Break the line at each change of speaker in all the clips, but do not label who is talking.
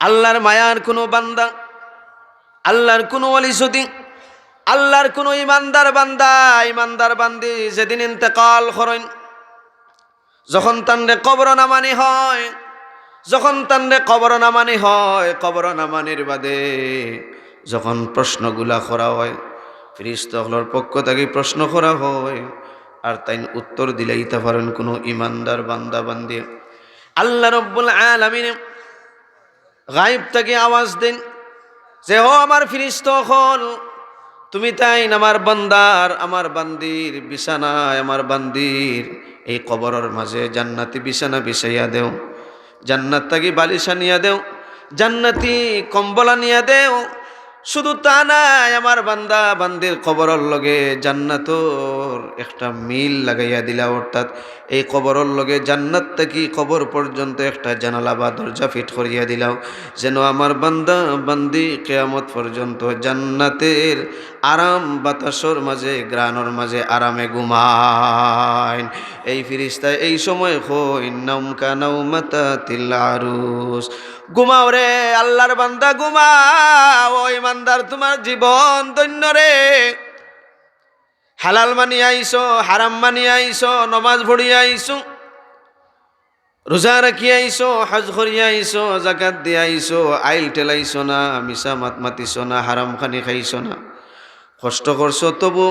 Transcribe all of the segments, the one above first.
আল্লাহর মায়ার কোনো বান্দা, আল্লাহর কোনো ওলি যদি, আল্লাহর কোনো ইমানদার বান্দা, ইমানদার বান্দি যেদিন ইন্তেকাল করেন, যখন তানরে কবর নামানি হয়, যখন তানরে কবর নামানি হয়, কবর নামানির বাদে যখন প্রশ্নগুলা করা হয়, ফেরেশতাগুলোর পক্ষ থেকে প্রশ্ন করা হয়, আর তাই উত্তর দিলেই তা পারেন কোনো ইমানদার বান্দা বান্দি, আল্লাহ রব্বুল আলামিন গায়েব থেকে আওয়াজ দেন যে ও আমার ফেরেশতাগণ, তুমি তাই আমার বান্দার, আমার বান্দির বিছানায়, আমার বান্দির এই কবরের মাঝে জান্নাতি বিছানা বিছাইয়া দেও, জান্নাত থেকে বালিশা নিয়া দেও, জান্নাতি কম্বলা নিয়া দেও। শুধু তা নাই, আমার বান্দা বান্দির কবরের লগে জান্নাতর একটা মিল লাগাইয়া দিলা, অর্থাৎ এই কবরের লগে জান্নাত থেকে কবর পর্যন্ত একটা জানালা বা দরজা ফিট করিয়া দিলাও, যেন আমার বান্দা বান্দি কিয়ামত পর্যন্ত জান্নাতের আরাম বাতাসর মাঝে, গ্রানোর মাঝে আরামে ঘুমায়। এই ফিরিস্তা এই সময় কই নাউমকা নাউমাতাতিল আরুস, ঘুমাও রে আল্লাহর বান্দা ঘুমাও, ও ইমানদার তোমার জীবন ধন্য রে। হালাল মানিয়ে আইসো, হারাম মানিয়ে আইসো, নমাজ পড়িয়া আইসো, রোজা রাখিয়া আইসো, হজ করিয়া আইসো, জাকাত দিয়ে আইসো, আইল টেলাইছো না, মিশা মাত মাতিছো না, হারাম খানি খাইছো না, কষ্ট করছো তবু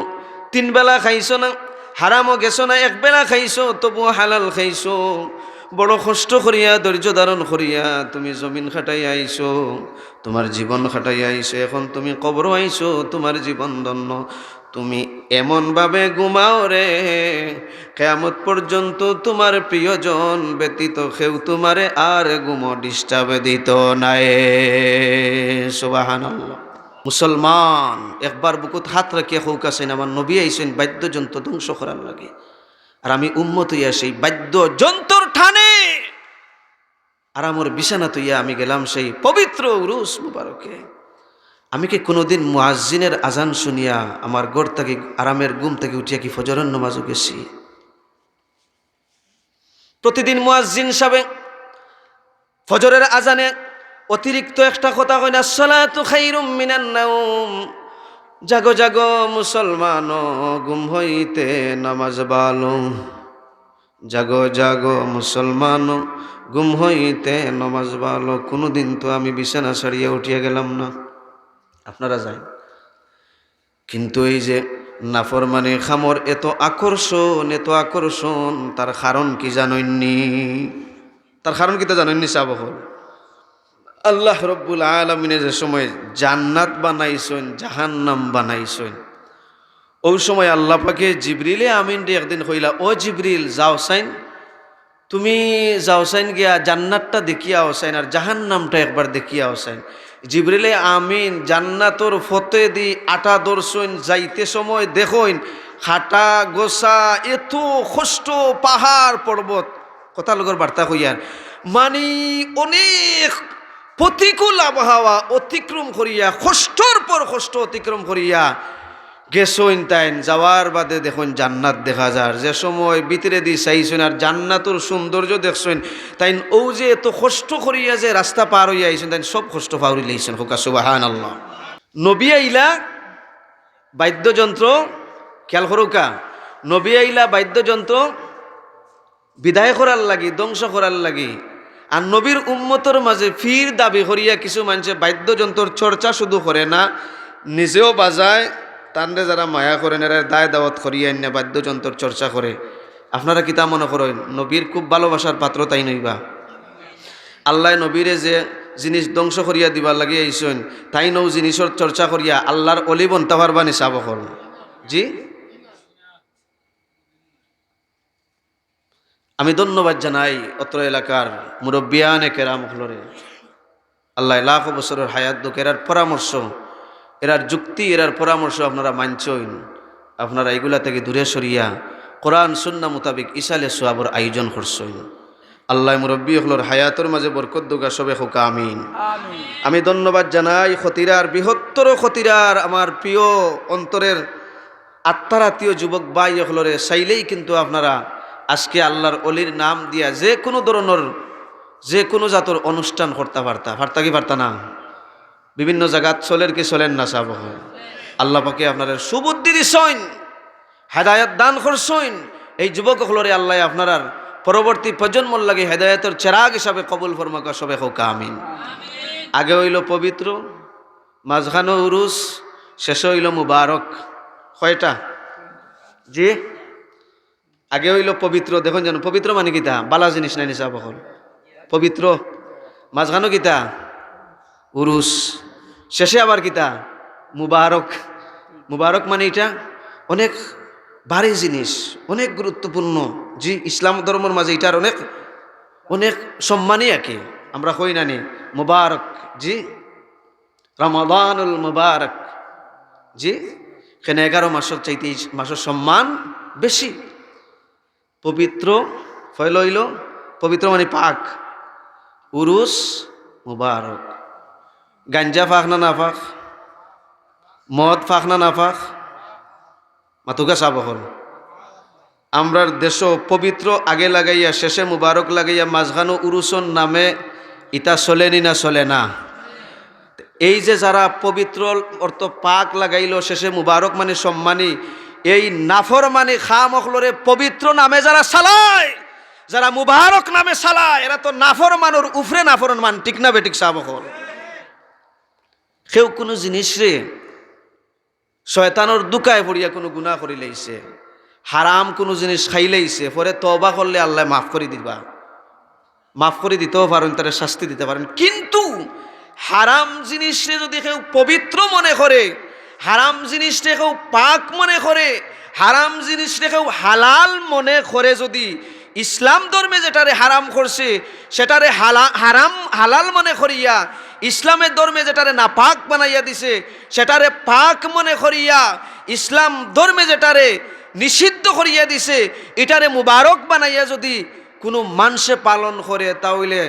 3 বেলা খাইছো না, হারামও গেছো না, 1 বেলা খাইছো তবু হালাল খাইছো, বড় কষ্ট করিয়া ধৈর্য ধারণ করিয়া তুমি জমিন খাটাই আইছো, তোমার জীবন খাটাই আইছো, এখন তুমি কবর আইছো, তোমার জীবন ধন্য। তুমি এমনভাবে ঘুমাও রে, কিয়ামত পর্যন্ত তোমার প্রিয়জন ব্যতীত কেউ তোমারে আর ঘুমো ডিস্টার্ব দিত নাই। সুবহানাল্লাহ। মুসলমান একবার বুকুত হাত রাখিয়া কৌকাছেন, আমার নবী আইছেন বাদ্যযন্ত্র ধ্বংস করার লাগে, আর আমি উম্মত হইয়া সেই বাদ্যযন্ত্রর ঠানে আর আমার বিছানা তৈয়া আমি গেলাম সেই পবিত্র উরুস মুবারকে। আমি কি কোনোদিন মুয়াজ্জিনের আজান শুনিয়া আমার ঘর থেকে আরামের ঘুম থেকে উঠিয়া কি ফজরের নামাজও গেছি? প্রতিদিন মুয়াজ্জিন সাহেব ফজরের আজানে অতিরিক্ত একটা কথা কয় না, আসসালাতু খায়রুম মিনান নাওম, জাগো জাগো মুসলমান ঘুম হইতে নামাজ ভালো, জাগো জাগো মুসলমান ঘুম হইতে নামাজ ভালো। কোনোদিন তো আমি বিছানা ছাড়িয়া উঠিয়া গেলাম না, আপনারা যাই, কিন্তু এই যে নাফরমানি খামর এত আকর্ষণ, এত আকর্ষণ, তার কারণ কি জানেননি? তার কারণ কি তা জানেননি? সাবহল আল্লাহ রব্বুল আলামিনে যে সময় জান্নাত বানাইছেন, জাহান্নাম বানাইছেন, ওই সময় আল্লাহ পাকে জিবরিলে আমিন রে একদিন কইলা, ও জিবরিল যাও সাইন, তুমি যাও সাইন গিয়া জান্নাতটা দেখিয়া আসাইন আর জাহান্নামটা একবার দেখিয়া আসাইন। জিবরিলে আমিন জান্নাতর ফতে দি আটা দর্শন যাইতে সময় দেখইন হাটা গোসা এত কষ্ট, পাহাড় পর্বত, কথা লগর বার্তা কইয়ার মানে অনেক প্রতিকূল আবহাওয়া অতিক্রম করিয়া, কষ্টর পর কষ্ট অতিক্রম করিয়া গেছইন, তাইন যাওয়ার বাদে দেখুন জান্নাত দেখা যায়। যে সময় ভিতরে দি চাইছেন আর জান্নাতুর সৌন্দর্য দেখছেন, তাইন ও যে এত কষ্ট করিয়া যে রাস্তা পার হইয়া আইছেন, তাইন সব কষ্ট পাহরি লইছেন। হোকা সুবহানাল্লাহ। নবী আইলা বাদ্যযন্ত্র, খেয়াল করুকা, নবী আইলা বাদ্যযন্ত্র বিদায় করার লাগি, ধ্বংস করার লাগি, আর নবীর উম্মতর মাঝে ফির দাবি করিয়া কিছু মানুষে বাদ্যযন্ত্রর চর্চা শুধু করে না, নিজেও বাজায়, তানরে যারা মায়া করেন এরা দায় দাওয়াত করিয়া এনে বাদ্যযন্ত্রর চর্চা করে। আপনারা কি তা মনে করেন নবীর খুব ভালোবাসার পাত্র তাই নইবা? আল্লাহ নবীরে যে জিনিস ধ্বংস করিয়া দিবার লাগে আইসেন, তাই নৌ জিনিসের চর্চা করিয়া আল্লাহর অলি বনতে পারবা নি? সাবহল জি, আমি ধন্যবাদ জানাই অত্র এলাকার মুরব্বিয়ানে কেরাম হলরে, আল্লাহ লাখ বছরের হায়াত দুঃখ, এরার পরামর্শ, এরার যুক্তি, এরার পরামর্শ আপনারা মানছেন, আপনারা এগুলা থেকে দূরে সরিয়া কোরআন সুন্নাহ মোতাবিক ইসালে সোয়াবর আয়োজন করছেন। আল্লাহ মুরব্বী হলর হায়াতর মাঝে বরকত দুগা সবে হোকা আমিন। আমি ধন্যবাদ জানাই খতিরার, বৃহত্তর খতিরার আমার প্রিয় অন্তরের আত্মারাতীয় যুবক ভাই হলরে চাইলেই কিন্তু আপনারা আজকে আল্লাহর অলির নাম দিয়া যে কোনো ধরনের যে কোনো জাতর অনুষ্ঠান করতে পারতা কি পারতা না? বিভিন্ন জায়গাত চলের কি চলেন না চাব আল্লাহ পাকে আপনার সুবুদ্ধি দিছইন, হেদায়ত দান করছইন। এই যুবকগুলোরে আল্লাহ আপনার পরবর্তী প্রজন্মর লাগে হেদায়তের চেরাগ হিসাবে কবুল ফরমাকা সবে হোক আমিন। আগে হইল পবিত্র, মাঝখানো উরুস, শেষ হইল মুবারক। কয়টা? জি, আগে হইল পবিত্র। দেখুন যেন পবিত্র মানে কিতা? বালা জিনিস নাই নিসা বহল পবিত্র। মাঝখানো কিতা? উরুস। শেষে আবার কিতা? মুবারক। মুবারক মানে এটা অনেক ভারী জিনিস, অনেক গুরুত্বপূর্ণ। জি, ইসলাম ধর্মের মাঝে এটার অনেক অনেক সম্মানই একে আমরা কই নানি মুবারক। জি, রমাদানুল মুবারক। জি, এখানে 11 মাসের চাইতে এই মাসের সম্মান বেশি। পবিত্র ফয়ল হইল পবিত্র মানে পাক। উরুস মুবারক। গাঞ্জা ফাঁক না না ফাঁক? মদ ফাঁক না না ফাঁক? মাতুকা চাব হল আমরার দেশ পবিত্র আগে লাগাইয়া শেষে মুবারক লাগাইয়া মাঝখানো উরুসন নামে ইটা চলেনি না চলে না? এই যে যারা পবিত্র অর্থ পাক লাগাইল শেষে মুবারক মানে সম্মানী, এই নাফর মানে খামখলরে পবিত্র নামে যারা চালায়, যারা মুবারক নামে চালায়, এরা তো নাফর মানোর উফরে নাফর মান। ঠিক না বেঠিক সাবখল? কেউ কোনো জিনিস রে শয়তানোর দুকায় পড়িয়া কোনো গুনাহ করি লাইছে, হারাম কোনো জিনিস খাই লাইছে, পরে তওবা করলে আল্লাহ মাফ করে দিবা, মাফ করে দিতেও পারেন, তারা শাস্তি দিতে পারেন। কিন্তু হারাম জিনিসে যদি কেউ পবিত্র মনে করে, হারাম জিনিসটা কেউ পাক মনে করে, হারাম জিনিসটা কেউ হালাল মনে করে, যদি ইসলাম ধর্মে যেটারে হারাম করছে সেটারে হারাম হালাল মনে করিয়া, ইসলামের ধর্মে যেটারে না পাক বানাইয়া দিছে সেটারে পাক মনে করিয়া, ইসলাম ধর্মে যেটারে নিষিদ্ধ করিয়া দিছে এটারে মুবারক বানাইয়া যদি কোনো মানুষে পালন করে, তাহলে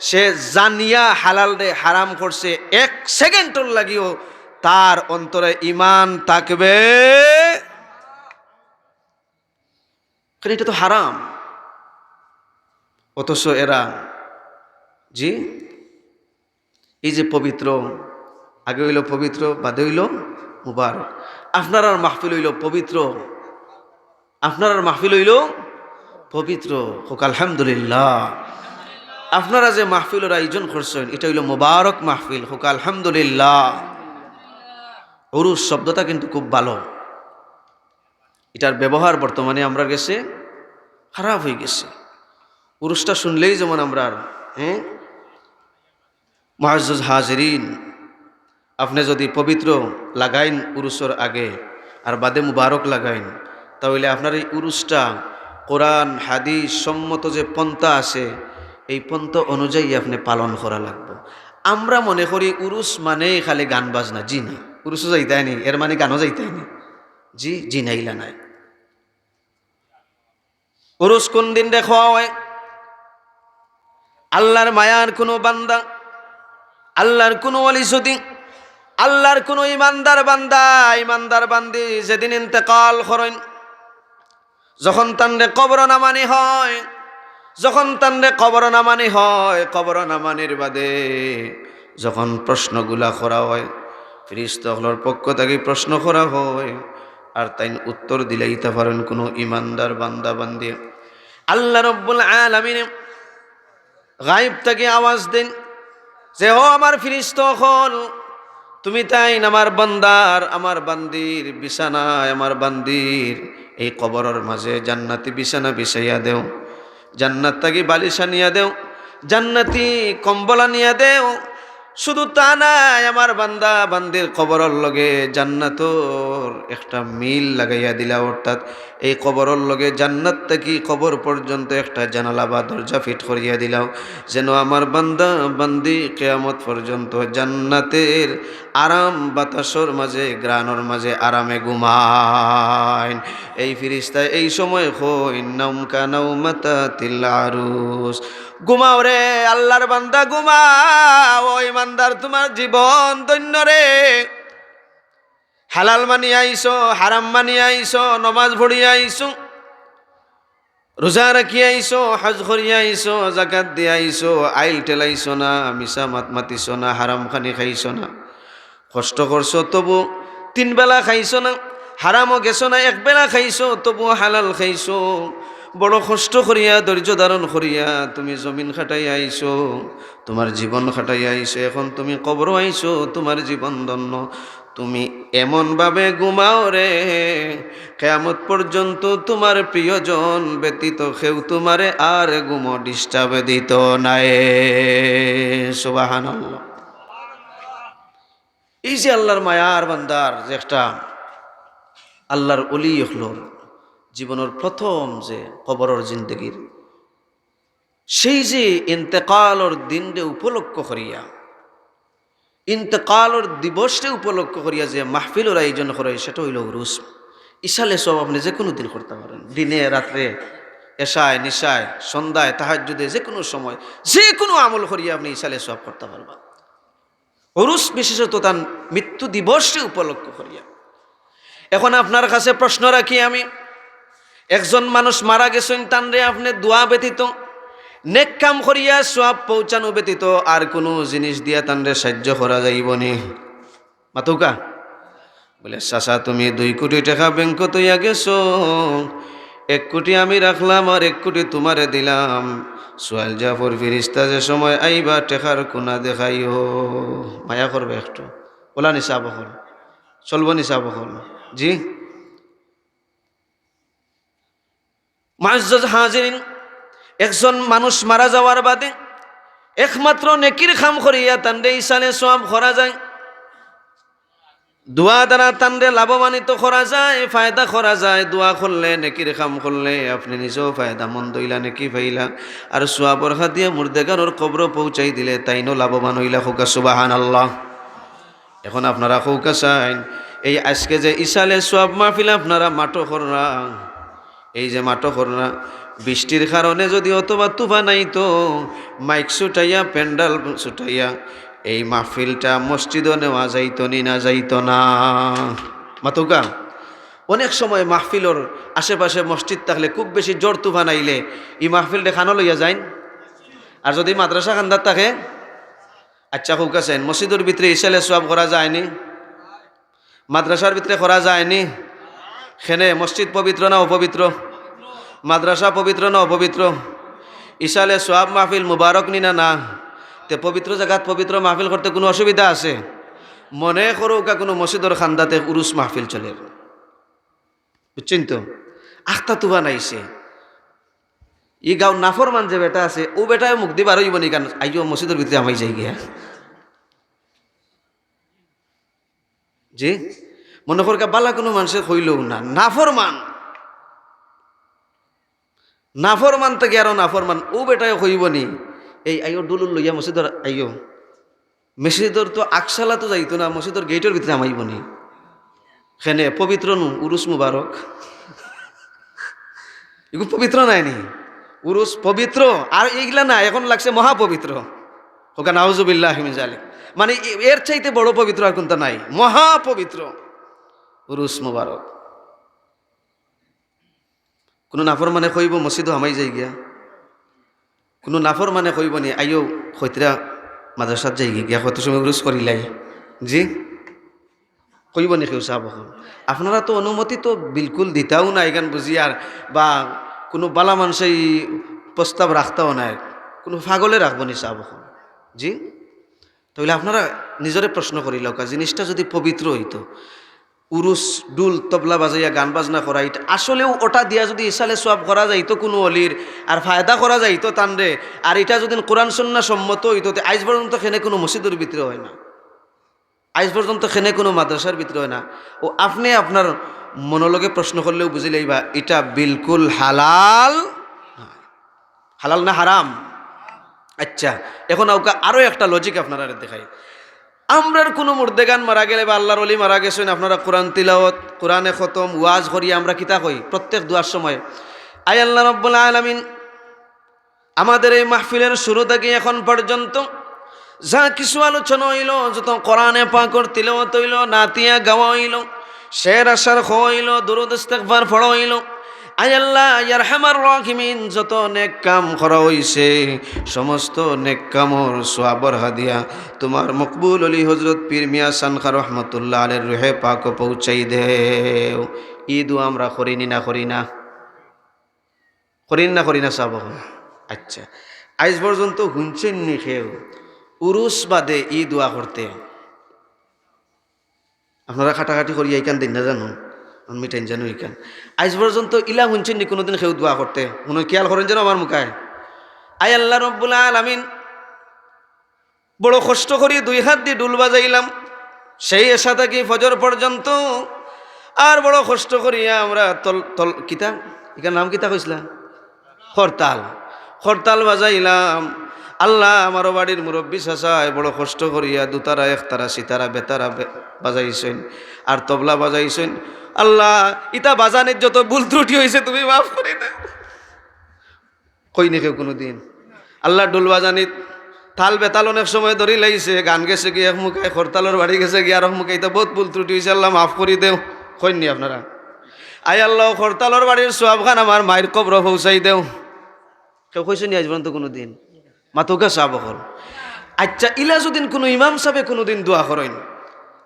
সে জানিয়া হালাল রে হারাম করছে। 1 সেকেন্ডর লাগিও তার অন্তরে ঈমান থাকবে, কারণ এটা তো হারাম। অথচ এরা জি এই যে পবিত্র, আগে হইল পবিত্র, বাদে হইল মুবারক। আপনার আর মাহফিল হইল পবিত্র, আপনার আর মাহফিল হইল পবিত্র হোক আলহামদুলিল্লাহ। আপনারা যে মাহফিলের আয়োজন করছেন এটা হইল মুবারক মাহফিল হোক আলহামদুলিল্লাহ। উরুস শব্দটা কিন্তু খুব ভালো, এটার ব্যবহার বর্তমানে আমরা গেছে খারাপ হয়ে গেছে। উরুসটা শুনলেই যেমন আমরা মুআজ্জাজ হাজিরিন, আপনি যদি পবিত্র লাগাইন উরুসের আগে আর বাদে মুবারক লাগাইন, তাহলে আপনার এই উরুসটা কোরআন হাদিস সম্মত যে পন্থা আছে এই পন্থা অনুযায়ী আপনি পালন করা লাগবে। আমরা মনে করি উরুস মানে খালি গান বাজনা। জি না, উরুসও যাইতাই নি, এর মানে গানও যাইতাই নি। জি জি নাইলা নাই। উরুস কোন দিন দেখা হয়? আল্লাহর মায়ার কোনো বান্দা, আল্লাহর কোনো ওয়ালি, যদি আল্লাহর কোনো ইমানদার বান্দা ইমানদার বান্দি যেদিন ইন্তেকাল করেন, যখন তানরে কবর নামানি হয়, যখন তানরে কবর নামানি হয়, কবর নামানির বাদে যখন প্রশ্নগুলা করা হয়, ফেরেশতাগুলোর পক্ষ থেকে প্রশ্ন করা হয়, আর তাই উত্তর দিলেইতে পারেন কোনো ইমানদার বান্দা বান্দি, আল্লাহ রব্বুল আলামিন গায়েব থেকে আওয়াজ দেন যে ও আমার ফেরেশতাগণ, তুমি তাই আমার বান্দার আমার বান্দির বিছানায়, আমার বান্দির এই কবরের মাঝে জান্নাতি বিছানা বিছাইয়া দেও, জান্নাত থেকে বালিশ আনিয়া দেও, জান্নাতি কম্বল আনিয়া দেও। শুধু তা নাই, আমার বান্দা বান্দির কবরের লগে জান্নাতর একটা মিল লাগাইয়া দিলা, অর্থাৎ এই কবরের লগে জান্নাত থেকে কবর পর্যন্ত একটা জানালা বা দরজা ফিট করিয়া দিলাও, যেন আমার বান্দা বান্দি কিয়ামত পর্যন্ত জান্নাতের আরাম বাতাসর মাঝে গ্রানোর মাঝে আরামে ঘুমায়। এই ফেরেশতা এই সময় কই নাম কানাউমাতাতিল আরুস, ঘুমাও রে আল্লাহর বান্দা ঘুমাও, ও ইমানদার তোমার জীবন ধন্য রে। হালাল মানি আইছো, হারাম মানি আইছো, নমাজ পড়ি আইছো, রোজা রাখি আইসো, হজ করিয়া আইসো, জাকাত দিয়ে আইসো, আইল টেলাইছো না, মিশা মাত মাতিছো না, হারাম খানি খাইছো না, কষ্ট করছো তবু 3 বেলা খাইছো না, হারামও গেছো না, 1 বেলা খাইছো তবু হালাল খাইছো, বড় কষ্ট করিয়া ধৈর্য ধারণ করিয়া তুমি জমিন খাটাই আইছো, তোমার জীবন খাটাই আইছো, এখন তুমি কবর আইছো, তোমার জীবন ধন্য। তুমি এমনভাবে ঘুমাও রে, কিয়ামত পর্যন্ত তোমার প্রিয়জন ব্যতীত কেউ তোমারে আর ঘুমো ডিস্টার্ব দিত নাই। সুবহানাল্লাহ। এই যে আল্লাহর মায়ার বান্দার যে একটা আল্লাহর অলি হলো জীবনের প্রথম যে কবরের জিন্দগির সেই যে ইন্তেকালর দিনরে উপলক্ষ করিয়া, ইন্তেকালর দিবসরে উপলক্ষ করিয়া যে মাহফিলের আয়োজন করে সেটা হইল উরুস। ইশালে সব আপনি যে কোনো দিন করতে পারেন, দিনে রাত্রে, এশায় নিশায়, সন্ধ্যায়, তাহাজ্জুদে, যে কোনো সময় যে কোনো আমল করিয়া আপনি ইশালে সব করতে পারবেন। উরুস বিশেষত তার মৃত্যু দিবসরে উপলক্ষ করিয়া। এখন আপনার কাছে প্রশ্ন রাখি আমি, একজন মানুষ মারা গেছেন, তানরে আপনি দোয়া ব্যতীত, নেক কাম করিয়া সওয়াব পৌঁছানো ব্যতীত আর কোনো জিনিস দিয়া তানরে সাহায্য করা যাইবনি? মাতুকা বলে, চাচা তুমি 2 কোটি টাকা ব্যাংক তৈয়া গেছো, 1 কোটি আমি রাখলাম আর 1 কোটি তোমারে দিলাম, সোয়াল জাফর ফিরিস্তা যে সময় আইবা টেকার কোনা দেখাইও, মায়া করবে একটু, ওলা নিসাব হল, চলবো নিসাব হল? জি মুআজ্জাজ হাজিরিন, একজন মানুষ মারা যাওয়ার বাদে একমাত্র নেকির কাম করিয়া তানরে ইসালে সওয়াব করা যায়, দোয়া দ্বারা তানরে লাভবান্বিত করা যায়, ফায়দা করা যায়। দোয়া করলে, নেকির কাম করলে আপনি নিজেও ফায়দা মন্দ হইলা, নেকি পাইলা, আর সওয়াবর হাত দিয়ে মুর্দেগানোর কবর পৌঁছাই দিলে তাইনো লাভবান হইলা। হোকা সুবহানাল্লাহ। এখন আপনারা হোকা চাইন এই আজকে যে ইসালে সওয়াব মাহফিল আপনারা মাটো কররা, এই যে মাটো কররা, বৃষ্টির কারণে যদি অথবা তুফান আইতো, মাইক ছুটাইয়া, প্যান্ডাল ছুটাইয়া এই মাহফিলটা মসজিদও নেওয়া যাইতো নি না যাইতো না? মাতুকা অনেক সময় মাহফিলর আশেপাশে মসজিদ থাকলে খুব বেশি জোর তুফান আইলে এই মাহফিলটা খানো লইয়া যাইন। আর যদি মাদ্রাসা খান্দার থাকে, আচ্ছা খুব কাছে মসজিদের ভিতরে ইসালে সওয়াব করা যায়নি, মাদ্রাসার ভিতরে করা যায়নি, সেনে মসজিদ পবিত্র না অপবিত্র? মাদ্রাসা পবিত্র না অপবিত্র? ইসালে সওয়াব মাহফিল মুবারক নি না? না। তে পবিত্র জায়গাত পবিত্র মাহফিল করতে কোনো অসুবিধা আছে? মনে করো কোনো মসজিদর খান্দাতে উরুস মাহফিল চলে, বুঝছেন তো? আখতা তুবা নাইছে, ই গাঁও নাফরমান যে বেটা আছে, ও বেটায় মুখ দিবার হইব নি? কারণ আইও মসজিদের ভিতরে আমাই যাই গিয়া। জি মনে কর বালা কোনো মানুষের হইলও না, নাফরমান, নাফরমান থেকে আরো নাফরমান, ও বেটায় হইব নি? এই আইও ডুলুল লইয়া মসজিদর আইও, মসজিদর তো আকশালা তো যাইতো না, মসজিদর গেটের ভিতরে আমাইব নি? সেনে পবিত্র নু উরুস মুবারক, এগুলো পবিত্র নাই নি? উরুস পবিত্র, আর এইগুলা না এখন লাগছে মহাপবিত্র। ওকে নাউজুবিল্লাহি মিন যালিক, মানে এর চাইতে বড় পবিত্র আর কোনটা নাই, মহাপবিত্র উরুস মুবারক। কোনো নাফর মানে কইব মসজিদও হামাই যাই গিয়া? কোনো নাফর মানে কইব নি আইও খৈতরা মাদ্রাসাত যাই গিয়া কত সময় উরুস করিলাই? জি কইব নি কেউ? সাহাব আপনারা তো অনুমতি তো বিলকুল দিতাও না এখান বুঝিয়ার, বা কোনো বালা মানুষই প্রস্তাব রাখতাও না, কোনো পাগলে রাখবো নি সাহাব? জি তাহলে আপনারা নিজরে প্রশ্ন করিল, জিনিসটা যদি পবিত্র হইতো, উরুস ডুল তবলা বাজাইয়া গান বাজনা করা, এটা আসলেও ওটা দিয়া যদি ইসালে সওয়াব করা যাইতো কোনো অলির, আর ফায়দা করা যাইতো তানরে, আর এটা যদি কোরআন সুন্নাহ সম্মত হইতো, আজ পর্যন্ত খেনে কোনো মসজিদের ভিতরে হয় না, আজ পর্যন্ত খেনে কোনো মাদ্রাসার ভিতরে হয় না। ও আপনি আপনার মনোলগে প্রশ্ন করলেও বুঝিলেই বা এটা বিলকুল হালাল, হালাল না হারাম? আচ্ছা এখন আরো একটা লজিক আপনারা দেখাই। আমরার কোনো মুর্দেগান মারা গেলে বা আল্লাহর ওলি মারা গেছেন, আপনারা কোরআন তিলাওয়াত, কোরআনে খতম, ওয়াজ করিয়া আমরা কিতা কই প্রত্যেক দুয়ার সময়, আয় আল্লাহ রাব্বুল আলামিন আমাদের এই মাহফিলের শুরু থেকে এখন পর্যন্ত যা কিছু আলোচনা হইল, যত কোরআনে পাকের তিলাওয়াত হইল, নাতিয়া গাওয়া হইল, শের আশার হইল, দুরূদ ইস্তিগফার পড়া হইল, আয় আল্লাহ ইয়ারহামার রাহিমিন, যত নেক কাম করা হইছে সমস্ত নেক কামর সওয়াবর হাদিয়া তোমার মকবুল আলী হযরত পীর মিয়া সানখা রহমাতুল্লাহ আলাইহির রুহে পাক পৌঁছাই দেও। ঈদ আমরা করিনি না করি না, করিন না করি না সব? আচ্ছা, আজ পর্যন্ত শুনছেন নি কেউ উরুস বাদে ই দোয়া করতে? আপনারা খাটাখাটি করি এইখান দিন না জানো, মিটাইন জানো এইখান। আজ পর্যন্ত ইলা শুনছেন নি কোনোদিন কেউ দোয়া করতে? মনে খেয়াল করেন যেন আমার মুখায়। আয় আল্লাহ রব্বুল আলামিন, বড় কষ্ট করি 2 হাত দিয়ে ডুল বাজাইলাম সেই এসা থাকি ফজর পর্যন্ত, আর বড় কষ্ট করিয়া আমরা তল কিতা এখানে নাম কিতা কইছিলাম হরতাল, হরতাল বাজাইলাম। আল্লাহ আমারও বাড়ির মুরব্বী চাচায় বড় কষ্ট করিয়া দুতারা একতারা সিতারা বেতারা বাজাইছেন আর তবলা বাজাইছেন। আল্লাহ ইতা বাজানের যত ভুল ত্রুটি হয়েছে তুমি মাফ করে দাও। কই নি কেউ কোনোদিন? আল্লাহ ডোল বাজানিত তাল বেতাল অনেক সময় ধরি লাইছে, গান গেছে কি এক মুখে, হরতালের বাড়ি গেছে কি আর এক মুখে, এটা বহুত ভুল ত্রুটি হয়েছে, আল্লাহ মাফ করে দেও। কইনি আপনারা? আয় আল্লাহ হরতালের বাড়ির সওয়াব খান আমার মায়ের কবর পৌঁছাই দেও। কেউ কইছে নি আজ পর্যন্ত কোনোদিন? মাতুকা সাহাব হল। আচ্ছা, ইলা যদিন কোনো ইমাম সাহেবে কোনোদিন দোয়া করেন,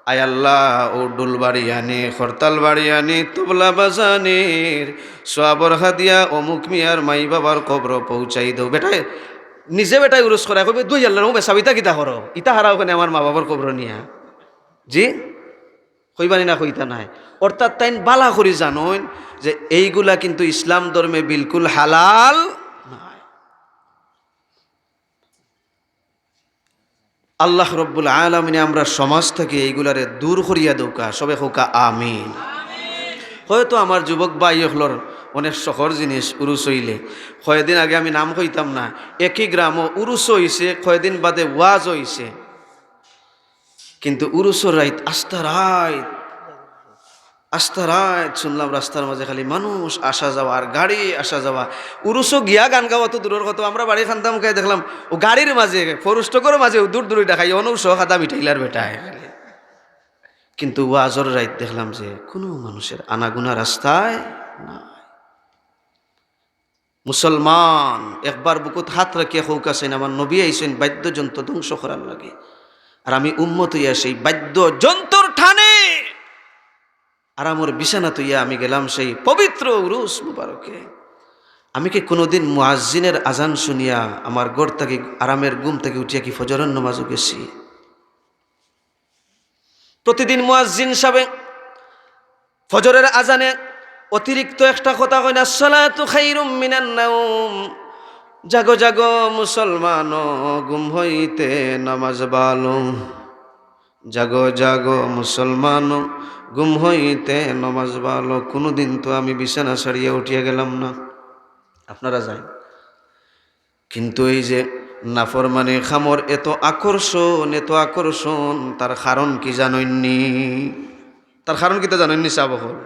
আয় আল্লাহ ও ডুল বাড়ি আনি, হরতাল বাড়ি আনি, তবলা বাজানির সওয়াবর হাদিয়া অমুক মিয়ার মাই বাবার কবর পৌঁছাই দেও। বেটায় নিজে বেটায় উরুস করা কবে 2 আল্লাহ বেসাবিতা কিতা করো, ইতা হারাও কেন আমার মা বাবার কবর নিয়া? জি কইবানি না কইতা নাই? অর্থাৎ তাইন বালা করি জানুন যে এইগুলা কিন্তু ইসলাম ধর্মে বিলকুল হালাল নয়। আল্লাহ রব্বুল আলামিন আমরা সমাজ থেকে এইগুলারে দূর করিয়া দৌকা, সবে হোকা আমিন। হয়তো আমার যুবক ভাই হলর অনেক শহর জিনিস উরুস হইলে, কয়েকদিন আগে আমি নাম কইতাম না, একই গ্রামও উরুস হইছে, কয়েকদিন বাদে ওয়াজ হইছে, কিন্তু উরুসর রাইত আস্তা রাত শুনলাম রাস্তার মাঝে খালি মানুষ আসা যাওয়া আর গাড়ি আসা যাওয়া। উরুসও গিয়া গান গাওয়া তো দূরের কথা, আমরা বাড়ি খানতাম খাই দেখলাম ও গাড়ির মাঝে ফরুষ্টকর মাঝে দূর দূরে দেখাই অনুষ খাতা মিঠাইলার বেটায়। কিন্তু ওয়াজর রাইত দেখলাম যে কোনো মানুষের আনাগুনা রাস্তায় না। মুসলমান একবার বুকুত হাত রাখিয়া হৌকাছেন আমার নবী আইছেন বাদ্যযন্ত্র ধ্বংস করার লাগে, আর আমি উম্মত হইয়া সেই বাদ্যযন্ত্রর ঠানে আর আমার বিছানা তৈয়া আমি গেলাম সেই পবিত্র উরুস মুবারকে। আমি কি কোনোদিন মুয়াজ্জিনের আজান শুনিয়া আমার ঘর থেকে আরামের ঘুম থেকে উঠিয়া কি ফজরের নামাজও গেছি? প্রতিদিন মুয়াজ্জিন সাহেব ফজরের আজানে অতিরিক্ত একটা কথা কয় না, সালাতু খাইরুম মিনান নাওম, জাগো জাগো মুসলমান ঘুম হইতে নামাজ ভালো, জাগো জাগো মুসলমান ঘুম হইতে নামাজ ভালো। কোনোদিন তো আমি বিছানা ছাড়িয়া উঠিয়া গেলাম না, আপনারা যাই। কিন্তু এই যে নাফরমানি খামর এত আকর্ষণ, তার কারণ কি জানেননি? তার কারণ কি তা জানেননি? সাবহল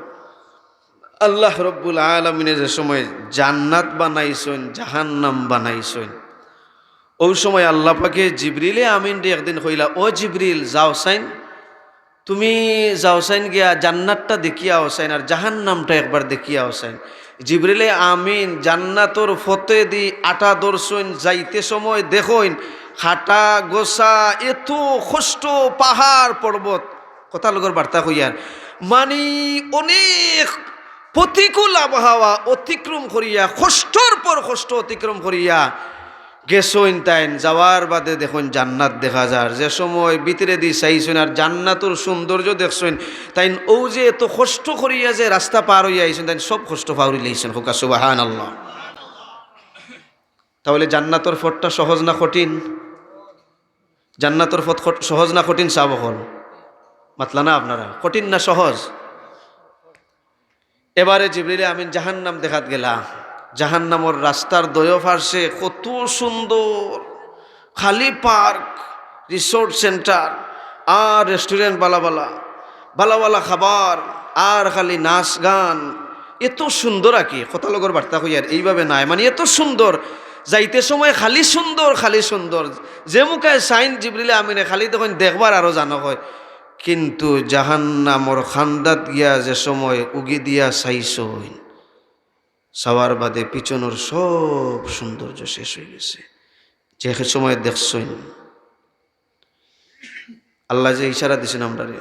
আল্লাহ রব্বুল আলামিনে যে সময় জান্নাত বানাইছেন, জাহান্নাম বানাইছেন, ওই সময় আল্লাহ পাকে জিবরিলে আমিন রে একদিন কইলা, ও জিবরিল যাও সাইন, তুমি যাও সাইন গিয়া জান্নাতটা দেখিয়া হোসাইন আর জাহান্নামটা একবার দেখিয়া হোসাইন। জিবরিলে আমিন জান্নাতর ফতে দি আটা দর্শন যাইতে সময় দেখইন হাটা গোসা এত কষ্ট, পাহাড় পর্বত, কথা লগর বার্তা কইয়ার মানে অনেক প্রতিকূল আবহাওয়া অতিক্রম করিয়া, কষ্টর পর কষ্ট অতিক্রম করিয়া গেছইন। তাইন যাওয়ার বাদে দেখুন জান্নাত দেখা যার, যে সময় ভিতরে দি চাইছেন আর জান্নাতুর সৌন্দর্য দেখছেন, তাইন ও যে এত কষ্ট করিয়া যে রাস্তা পার হইয়া আইছেন, তাইন সব কষ্ট পাউরি লইছেন। হোকা সুবহানাল্লাহ। তাহলে জান্নাতর ফটটা সহজ না কঠিন? জান্নাতর ফট সহজ না কঠিন? সাবহল মাতলা না আপনারা, কঠিন না সহজ? এবারে জিবরিলে আমিন জাহান্নাম দেখাত গেলা। জাহান্নামর রাস্তার দয় পার্শ্বে কত সুন্দর খালি পার্ক, রিসোর্ট সেন্টার আর রেস্টুরেন্ট, বালা খাবার আর খালি নাচ গান, এত সুন্দর আর কি। কথা লগর বার্তা কই আর এইভাবে নাই, মানে এত সুন্দর যাইতে সময় খালি সুন্দর যে মুখায় সাইন জিবরিলে আমিনে খালি তখন দেখবার আরো জানো হয়। কিন্তু জাহান্নামর খান্দাত গিয়া যে সময় উগি দিয়া চাইছইন, সাওয়ার বাদে পিছনের সব সৌন্দর্য শেষ হয়ে গেছে। যে সময় দেখছই আল্লাহ যে ইশারা দিছেন আমরা রে